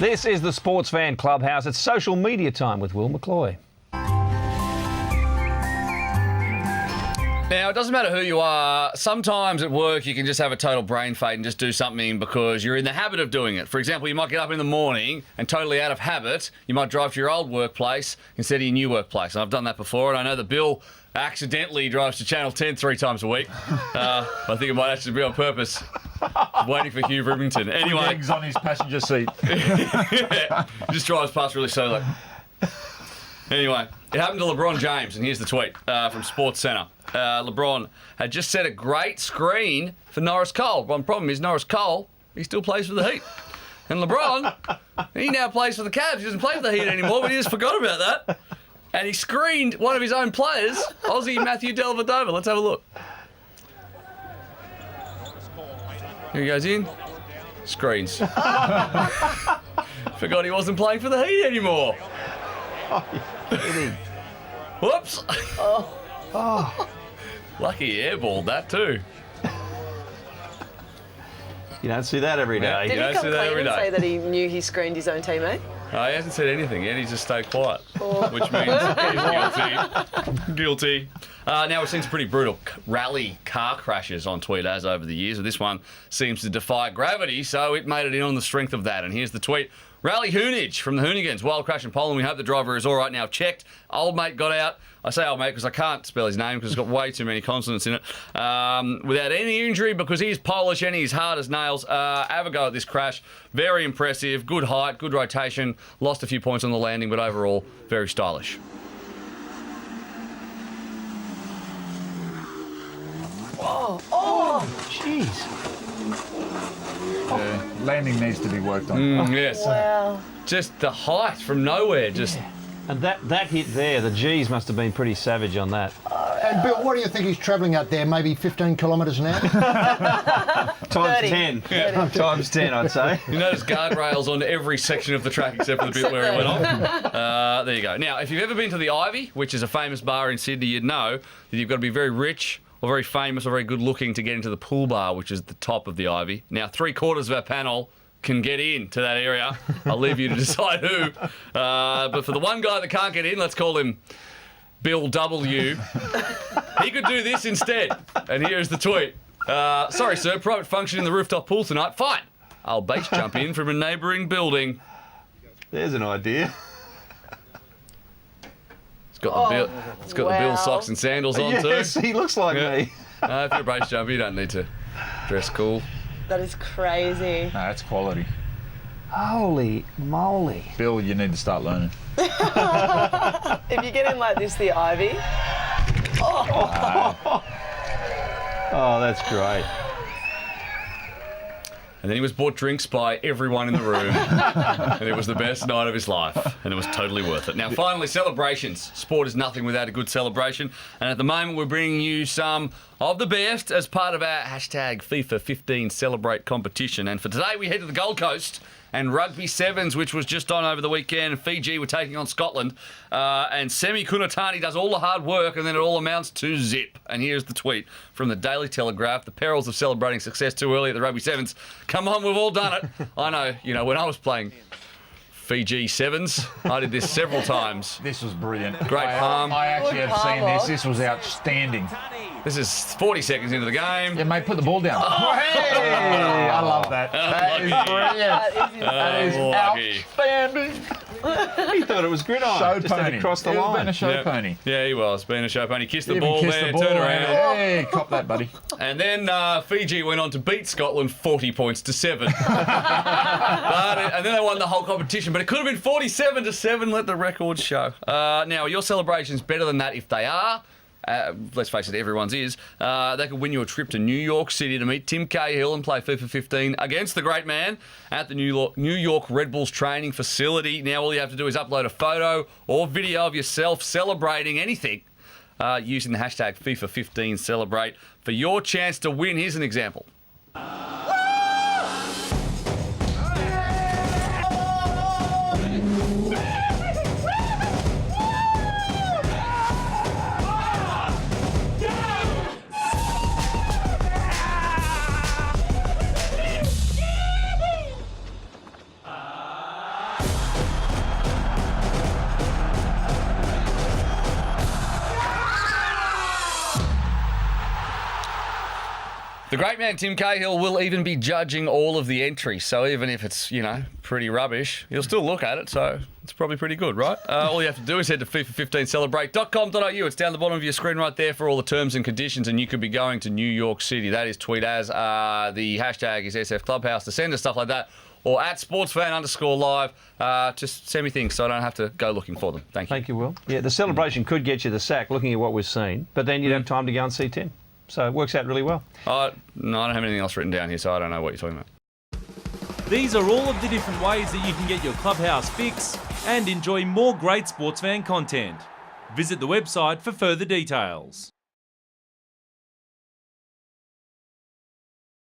This is the SportsFan Clubhouse. It's social media time with Will McCloy. Now, it doesn't matter who you are. Sometimes at work you can just have a total brain fade and just do something because you're in the habit of doing it. For example, you might get up in the morning and totally out of habit, you might drive to your old workplace instead of your new workplace. And I've done that before, and I know that Bill accidentally drives to Channel 10 3 times a week. I think it might actually be on purpose. Waiting for Hugh Ribbington. Anyway. Eggs on his passenger seat. Yeah, just drives past really slow. Anyway, it happened to LeBron James, and here's the tweet from Sports Centre. LeBron had just set a great screen for Norris Cole. One problem is Norris Cole, he still plays for the Heat. And LeBron, he now plays for the Cavs. He doesn't play for the Heat anymore, but he just forgot about that. And he screened one of his own players, Aussie Matthew Dellavedova. Let's have a look. Here he goes in. Screens. Forgot he wasn't playing for the Heat anymore. Whoops. Lucky he airballed that too. You don't see that every day. Did he come clean and say that he knew he screened his own teammate? He hasn't said anything yet. He's just stayed quiet, which means he's guilty. Now, we've seen some pretty brutal rally car crashes on Tweeters over the years. This one seems to defy gravity, so it made it in on the strength of that. And here's the tweet. Rally Hoonage from the Hoonigans. Wild crash in Poland. We hope the driver is all right now. Checked. Old mate got out. I say old mate because I can't spell his name because it's got way too many consonants in it. Without any injury because he's Polish and he's hard as nails. Have a go at this crash. Very impressive. Good height, good rotation. Lost a few points on the landing, but overall, very stylish. Oh, jeez. Landing needs to be worked on. Yes. wow. Just the height from nowhere. Just. And that hit there, the G's must have been pretty savage on that. And Bill, what do you think he's travelling out there? Maybe 15 kilometres an hour? Times 30. 10. Yeah. Times 10, I'd say. You notice guardrails on every section of the track except for the bit where he went off. There you go. Now, if you've ever been to the Ivy, which is a famous bar in Sydney, you'd know that you've got to be very rich or very famous or very good looking to get into the pool bar, which is the top of the Ivy. Now, 3/4 of our panel can get in to that area. I'll leave you to decide who. But for the one guy that can't get in, let's call him Bill W. He could do this instead. And here's the tweet. Sorry, sir, private function in the rooftop pool tonight. Fine. I'll base jump in from a neighbouring building. There's an idea. It's got the Bill socks and sandals on too. Yes, he looks like me. If you're a base jumper, you don't need to dress cool. That is crazy. No, that's quality. Holy moly. Bill, you need to start learning. If you get in like this, the Ivy. Oh, that's great. And then he was bought drinks by everyone in the room. And it was the best night of his life. And it was totally worth it. Now, finally, celebrations. Sport is nothing without a good celebration. And at the moment, we're bringing you some of the best as part of our hashtag FIFA 15 Celebrate competition. And for today, we head to the Gold Coast and Rugby Sevens, which was just on over the weekend. Fiji were taking on Scotland. And Semi Kunatani does all the hard work, and then it all amounts to zip. And here's the tweet from the Daily Telegraph. The perils of celebrating success too early at the Rugby Sevens. Come on, we've all done it. I know, when I was playing Fiji Sevens, I did this several times. This was brilliant. Great palm. I actually have seen this. This was outstanding. This is 40 seconds into the game. Yeah, mate, put the ball down. Hey! I love that. That is brilliant. That is outstanding. He thought it was gridiron. Show just had pony. to cross the He was line. being a show pony. Yeah, he was being a show pony. Kissed the Even ball kissed there, the ball. turn around. Hey, cop that, buddy. And then Fiji went on to beat Scotland 40 points to 7. And then they won the whole competition. But it could have been 47 to 7, let the record show. Now, your celebration's better than that if they are. Let's face it, everyone's is. They could win you a trip to New York City to meet Tim Cahill and play FIFA 15 against the great man at the New York Red Bulls training facility. Now all you have to do is upload a photo or video of yourself celebrating anything using the hashtag FIFA 15 Celebrate for your chance to win. Here's an example. The great man Tim Cahill will even be judging all of the entries. So even if it's, pretty rubbish, he'll still look at it. So it's probably pretty good, right? All you have to do is head to FIFA15celebrate.com.au. It's down the bottom of your screen right there for all the terms and conditions. And you could be going to New York City. That is tweet as. The hashtag is SF Clubhouse to send us stuff like that. Or at sportsfan_live. Just send me things so I don't have to go looking for them. Thank you. Thank you, Will. Yeah, the celebration could get you the sack looking at what we've seen, but then you'd have time to go and see Tim. So it works out really well. No, I don't have anything else written down here, so I don't know what you're talking about. These are all of the different ways that you can get your Clubhouse fix and enjoy more great sports fan content. Visit the website for further details.